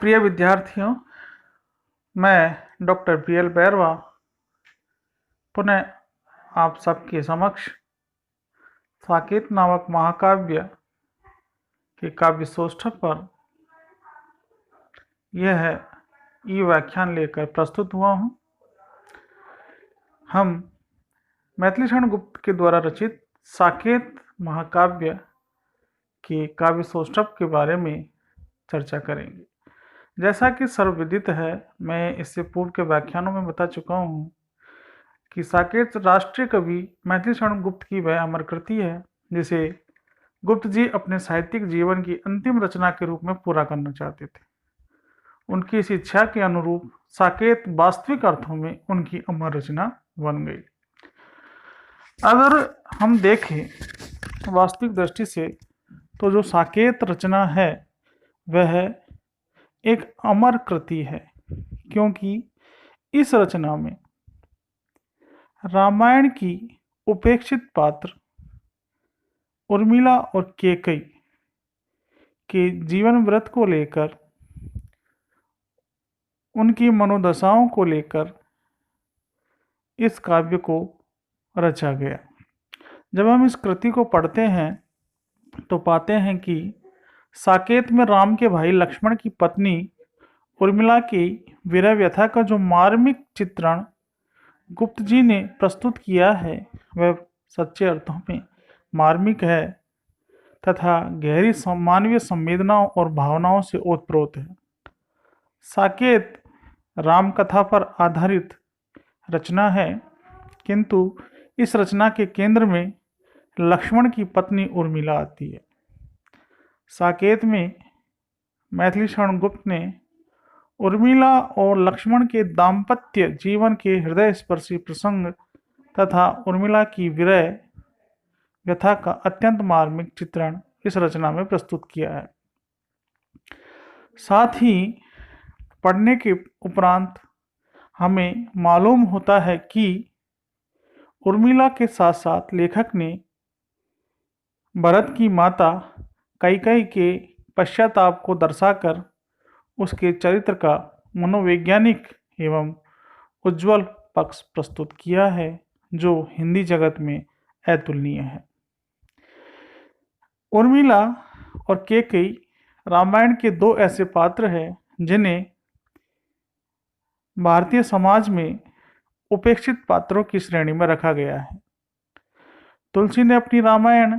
प्रिय विद्यार्थियों, मैं डॉक्टर BL बैरवा पुनः आप सबके समक्ष साकेत नामक महाकाव्य के काव्य सौष्ठव पर यह ई व्याख्यान लेकर प्रस्तुत हुआ हूँ। हम मैथिलीशरण गुप्त के द्वारा रचित साकेत महाकाव्य के काव्य सौष्ठव के बारे में चर्चा करेंगे। जैसा कि सर्वविदित है, मैं इससे पूर्व के व्याख्यानों में बता चुका हूँ कि साकेत राष्ट्रीय कवि मैथिलीशरण गुप्त की वह अमर कृति है जिसे गुप्त जी अपने साहित्यिक जीवन की अंतिम रचना के रूप में पूरा करना चाहते थे। उनकी इस इच्छा के अनुरूप साकेत वास्तविक अर्थों में उनकी अमर रचना बन गई। अगर हम देखें वास्तविक दृष्टि से तो जो साकेत रचना है वह एक अमर कृति है, क्योंकि इस रचना में रामायण की उपेक्षित पात्र उर्मिला और केकई के जीवन व्रत को लेकर, उनकी मनोदशाओं को लेकर इस काव्य को रचा गया। जब हम इस कृति को पढ़ते हैं तो पाते हैं कि साकेत में राम के भाई लक्ष्मण की पत्नी उर्मिला की विरह व्यथा का जो मार्मिक चित्रण गुप्त जी ने प्रस्तुत किया है वह सच्चे अर्थों में मार्मिक है तथा गहरी मानवीय संवेदनाओं और भावनाओं से ओतप्रोत है। साकेत राम कथा पर आधारित रचना है, किंतु इस रचना के केंद्र में लक्ष्मण की पत्नी उर्मिला आती है। साकेत में मैथिलीशरण गुप्त ने उर्मिला और लक्ष्मण के दाम्पत्य जीवन के हृदय स्पर्शी प्रसंग तथा उर्मिला की विरह व्यथा का अत्यंत मार्मिक चित्रण इस रचना में प्रस्तुत किया है। साथ ही पढ़ने के उपरांत हमें मालूम होता है कि उर्मिला के साथ साथ लेखक ने भरत की माता कैकेयी के पश्चाताप को दर्शाकर उसके चरित्र का मनोवैज्ञानिक एवं उज्ज्वल पक्ष प्रस्तुत किया है, जो हिंदी जगत में अतुलनीय है। उर्मिला और केकई रामायण के दो ऐसे पात्र हैं जिन्हें भारतीय समाज में उपेक्षित पात्रों की श्रेणी में रखा गया है। तुलसी ने अपनी रामायण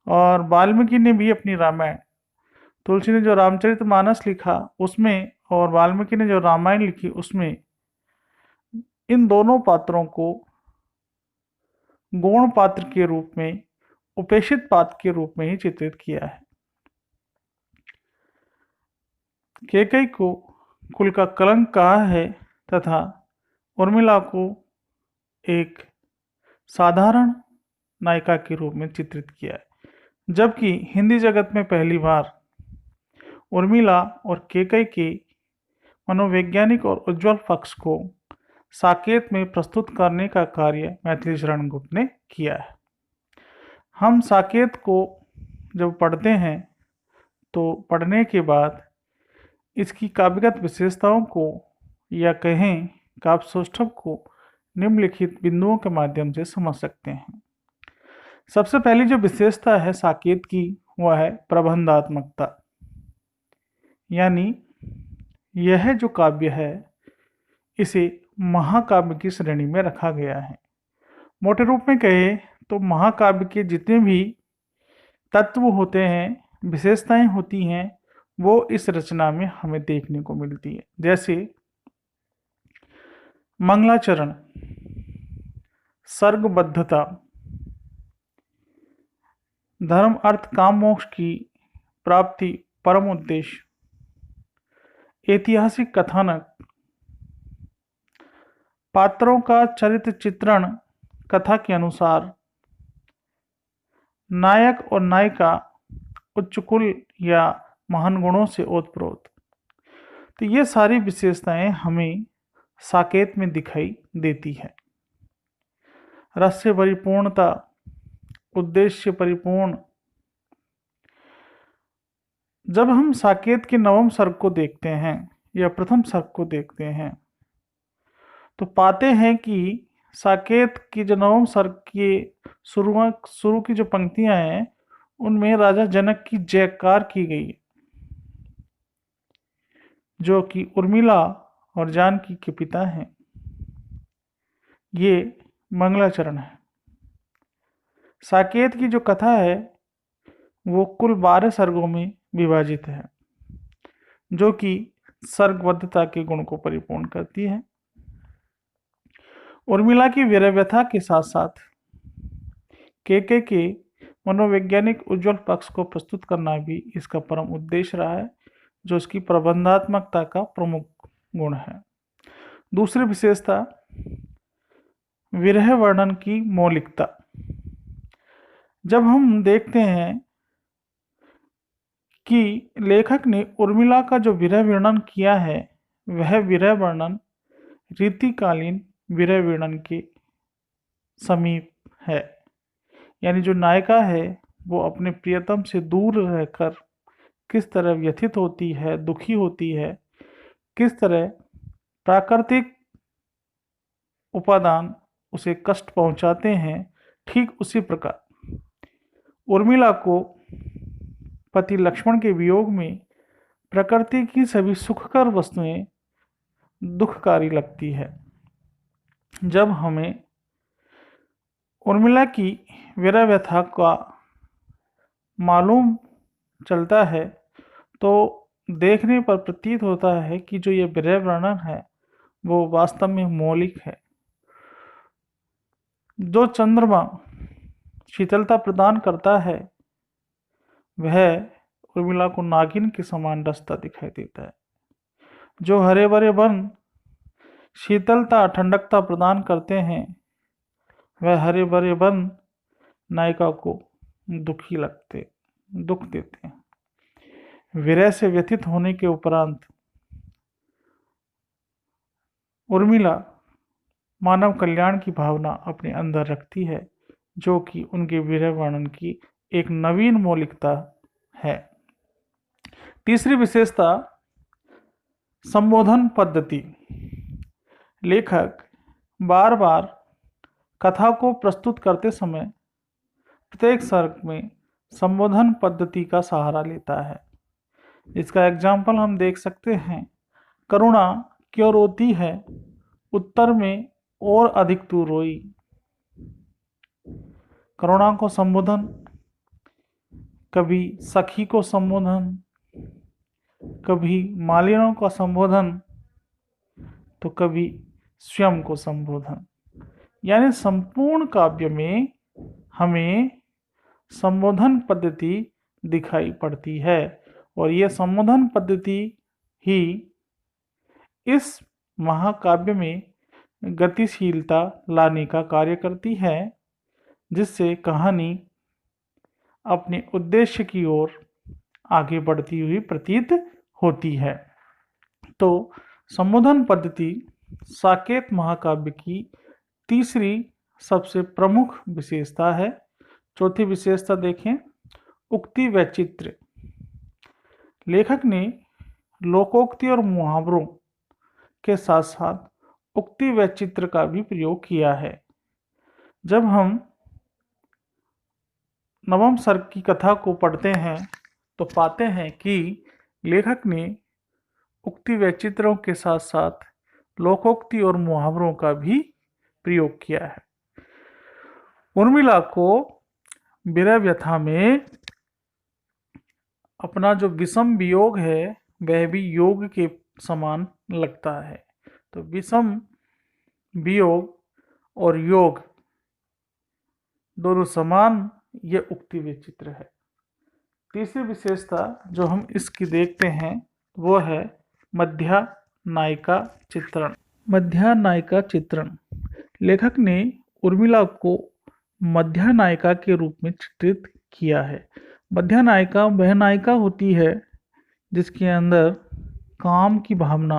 और वाल्मीकि ने भी अपनी रामायण, तुलसी ने जो रामचरितमानस लिखा उसमें और वाल्मीकि ने जो रामायण लिखी उसमें इन दोनों पात्रों को गौण पात्र के रूप में, उपेक्षित पात्र के रूप में ही चित्रित किया है। केकई को कुल का कलंक कहा है तथा उर्मिला को एक साधारण नायिका के रूप में चित्रित किया है। जबकि हिंदी जगत में पहली बार उर्मिला और केकई के मनोवैज्ञानिक और उज्ज्वल पक्ष को साकेत में प्रस्तुत करने का कार्य मैथिलीशरण गुप्त ने किया है। हम साकेत को जब पढ़ते हैं तो पढ़ने के बाद इसकी काव्यगत विशेषताओं को या कहें काव्य सौष्ठव को निम्नलिखित बिंदुओं के माध्यम से समझ सकते हैं। सबसे पहली जो विशेषता है साकेत की वह है प्रबंधात्मकता, यानी यह जो काव्य है इसे महाकाव्य की श्रेणी में रखा गया है। मोटे रूप में कहे तो महाकाव्य के जितने भी तत्व होते हैं, विशेषताएं होती हैं, वो इस रचना में हमें देखने को मिलती है। जैसे मंगलाचरण, सर्गबद्धता, धर्म अर्थ काम मोक्ष की प्राप्ति परम उद्देश्य, ऐतिहासिक कथानक, पात्रों का चरित्र चित्रण कथा के अनुसार, नायक और नायिका उच्च कुल या महान गुणों से ओतप्रोत। तो ये सारी विशेषताएं हमें साकेत में दिखाई देती है। रस से परिपूर्णता, उद्देश्य परिपूर्ण, जब हम साकेत के नवम सर्ग को देखते हैं या प्रथम सर्ग को देखते हैं तो पाते हैं कि साकेत की जो नवम सर्ग की शुरू की जो पंक्तियां हैं उनमें राजा जनक की जयकार की गई है, जो कि उर्मिला और जानकी के पिता हैं। ये मंगलाचरण है। साकेत की जो कथा है वो कुल 12 सर्गों में विभाजित है, जो कि सर्गबद्धता के गुण को परिपूर्ण करती है। उर्मिला की वीर व्यथा के साथ साथ के मनोवैज्ञानिक उज्जवल पक्ष को प्रस्तुत करना भी इसका परम उद्देश्य रहा है, जो इसकी प्रबंधात्मकता का प्रमुख गुण है। दूसरी विशेषता विरह वर्णन की मौलिकता। जब हम देखते हैं कि लेखक ने उर्मिला का जो विरह वर्णन किया है वह विरह वर्णन रीतिकालीन विरह वर्णन के समीप है, यानी जो नायिका है वो अपने प्रियतम से दूर रहकर किस तरह व्यथित होती है, दुखी होती है, किस तरह प्राकृतिक उपादान उसे कष्ट पहुंचाते हैं, ठीक उसी प्रकार उर्मिला को पति लक्ष्मण के वियोग में प्रकृति की सभी सुखकर वस्तुएं दुखकारी लगती है। जब हमें उर्मिला की वीर व्यथा का मालूम चलता है तो देखने पर प्रतीत होता है कि जो ये विरह वर्णन है वो वास्तव में मौलिक है। जो चंद्रमा शीतलता प्रदान करता है वह उर्मिला को नागिन के समान डसता दिखाई देता है। जो हरे भरे वन शीतलता ठंडकता प्रदान करते हैं वह हरे भरे वन नायिका को दुख देते हैं। विरह से व्यथित होने के उपरांत उर्मिला मानव कल्याण की भावना अपने अंदर रखती है, जो कि उनके विरह वर्णन की एक नवीन मौलिकता है। तीसरी विशेषता संबोधन पद्धति। लेखक बार बार कथा को प्रस्तुत करते समय प्रत्येक सर्ग में संबोधन पद्धति का सहारा लेता है। इसका एग्जाम्पल हम देख सकते हैं। करुणा क्यों रोती है, उत्तर में और अधिक तू रोई। करुणा को संबोधन, कभी सखी को संबोधन, कभी मालिनों का संबोधन, तो कभी स्वयं को संबोधन। यानी संपूर्ण काव्य में हमें संबोधन पद्धति दिखाई पड़ती है और यह संबोधन पद्धति ही इस महाकाव्य में गतिशीलता लाने का कार्य करती है, जिससे कहानी अपने उद्देश्य की ओर आगे बढ़ती हुई प्रतीत होती है। तो संबोधन पद्धति साकेत महाकाव्य की तीसरी सबसे प्रमुख विशेषता है। चौथी विशेषता देखें, उक्ति वैचित्र्य। लेखक ने लोकोक्ति और मुहावरों के साथ साथ उक्ति वैचित्र्य का भी प्रयोग किया है। जब हम नवम सर्ग की कथा को पढ़ते हैं तो पाते हैं कि लेखक ने उक्ति वैचित्र्यों के साथ साथ लोकोक्ति और मुहावरों का भी प्रयोग किया है। उर्मिला को विरह व्यथा में अपना जो विषम वियोग है वह भी योग के समान लगता है। तो विषम वियोग और योग दोनों समान, ये उक्ति वैचित्र्य है। तीसरी विशेषता जो हम इसकी देखते हैं वो है मध्या नायिका चित्रण। मध्या नायिका चित्रण। लेखक ने उर्मिला को मध्या नायिका के रूप में चित्रित किया है। मध्या नायिका वह नायिका होती है जिसके अंदर काम की भावना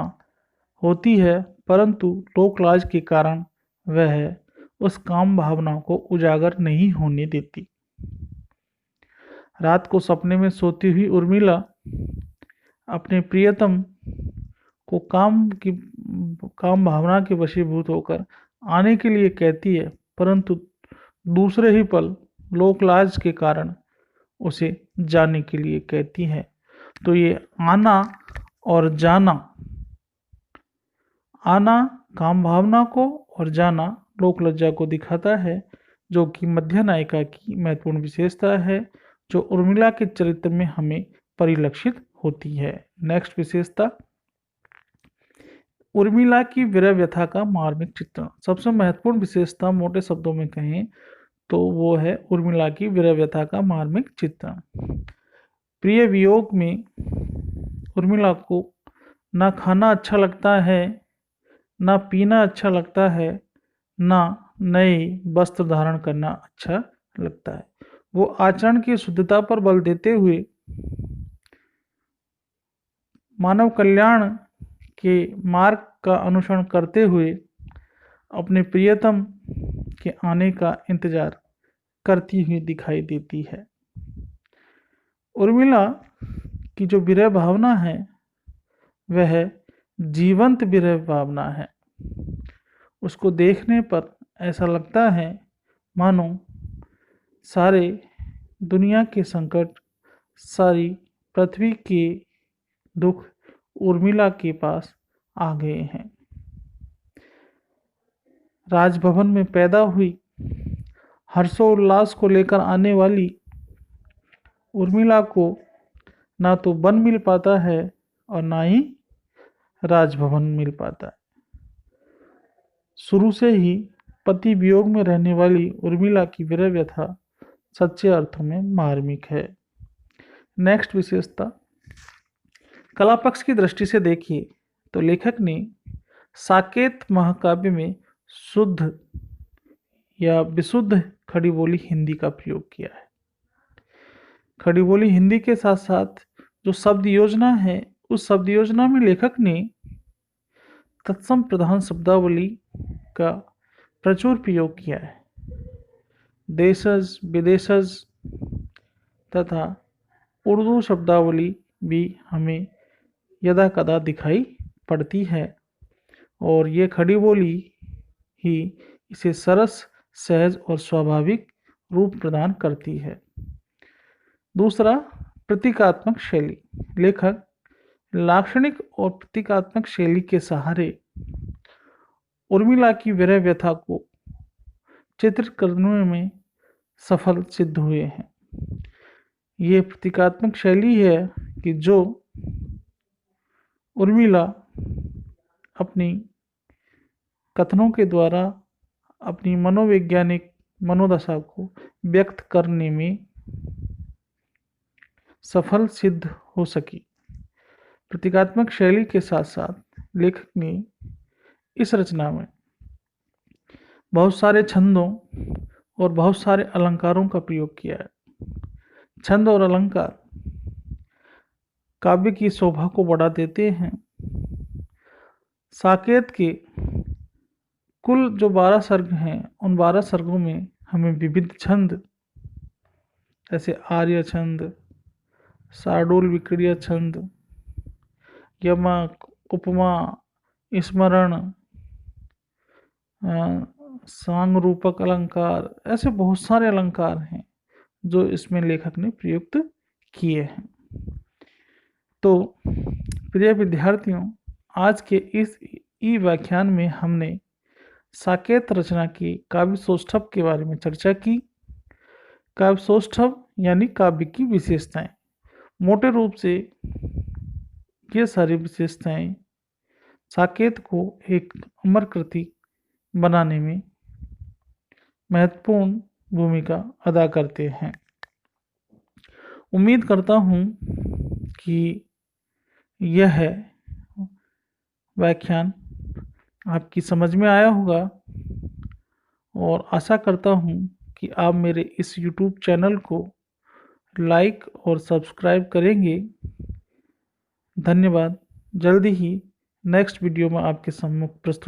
होती है, परंतु लोकलाज के कारण वह उस काम भावना को उजागर नहीं होने देती। रात को सपने में सोती हुई उर्मिला अपने प्रियतम को काम भावना के वशीभूत होकर आने के लिए कहती है, परंतु दूसरे ही पल लोक लाज के कारण उसे जाने के लिए कहती है। तो ये आना और जाना, आना काम भावना को और जाना लोक लज्जा को दिखाता है, जो कि मध्य नायिका की महत्वपूर्ण विशेषता है, जो उर्मिला के चरित्र में हमें परिलक्षित होती है। नेक्स्ट विशेषता, उर्मिला की विरह व्यथा का मार्मिक चित्रण। सबसे महत्वपूर्ण विशेषता मोटे शब्दों में कहें तो वो है उर्मिला की विरह व्यथा का मार्मिक चित्रण। प्रिय वियोग में उर्मिला को ना खाना अच्छा लगता है, ना पीना अच्छा लगता है, ना नए वस्त्र धारण करना अच्छा लगता है। वो आचरण की शुद्धता पर बल देते हुए मानव कल्याण के मार्ग का अनुसरण करते हुए अपने प्रियतम के आने का इंतजार करती हुई दिखाई देती है। उर्मिला की जो विरह भावना है वह जीवंत विरह भावना है। उसको देखने पर ऐसा लगता है मानो सारे दुनिया के संकट, सारी पृथ्वी के दुख उर्मिला के पास आ गए हैं। राजभवन में पैदा हुई हर्षोल्लास को लेकर आने वाली उर्मिला को ना तो वन मिल पाता है और ना ही राजभवन मिल पाता है। शुरू से ही पति वियोग में रहने वाली उर्मिला की विरह व्यथा सच्चे अर्थों में मार्मिक है। नेक्स्ट विशेषता, कला पक्ष की दृष्टि से देखिए तो लेखक ने साकेत महाकाव्य में शुद्ध या विशुद्ध खड़ी बोली हिंदी का प्रयोग किया है। खड़ी बोली हिंदी के साथ साथ जो शब्द योजना है, उस शब्द योजना में लेखक ने तत्सम प्रधान शब्दावली का प्रचुर प्रयोग किया है। देशज, विदेशज तथा उर्दू शब्दावली भी हमें यदा कदा दिखाई पड़ती है और ये खड़ी बोली ही इसे सरस, सहज और स्वाभाविक रूप प्रदान करती है। दूसरा, प्रतीकात्मक शैली। लेखक लाक्षणिक और प्रतीकात्मक शैली के सहारे उर्मिला की विरह व्यथा को चित्रित करने में सफल सिद्ध हुए हैं। ये प्रतीकात्मक शैली है कि जो उर्मिला अपनी कथनों के द्वारा अपनी मनोवैज्ञानिक मनोदशा को व्यक्त करने में सफल सिद्ध हो सकी। प्रतीकात्मक शैली के साथ साथ लेखक ने इस रचना में बहुत सारे छंदों और बहुत सारे अलंकारों का प्रयोग किया है। छंद और अलंकार काव्य की शोभा को बढ़ा देते हैं। साकेत के कुल जो 12 सर्ग हैं, उन 12 सर्गों में हमें विविध छंद जैसे आर्य छंद, शार्दूल विक्रिय छंद, यमक, उपमा, स्मरण, सांग रूपक अलंकार, ऐसे बहुत सारे अलंकार हैं जो इसमें लेखक ने प्रयुक्त किए हैं। तो प्रिय विद्यार्थियों, आज के इस ई व्याख्यान में हमने साकेत रचना की काव्य सौष्ठव के बारे में चर्चा की। काव्य सौष्ठव यानी काव्य की विशेषताएं। मोटे रूप से ये सारी विशेषताएं साकेत को एक अमर कृति बनाने में महत्वपूर्ण भूमिका अदा करते हैं। उम्मीद करता हूँ कि यह व्याख्यान आपकी समझ में आया होगा और आशा करता हूँ कि आप मेरे इस YouTube चैनल को लाइक और सब्सक्राइब करेंगे। धन्यवाद। जल्दी ही नेक्स्ट वीडियो में आपके सम्मुख प्रस्तुत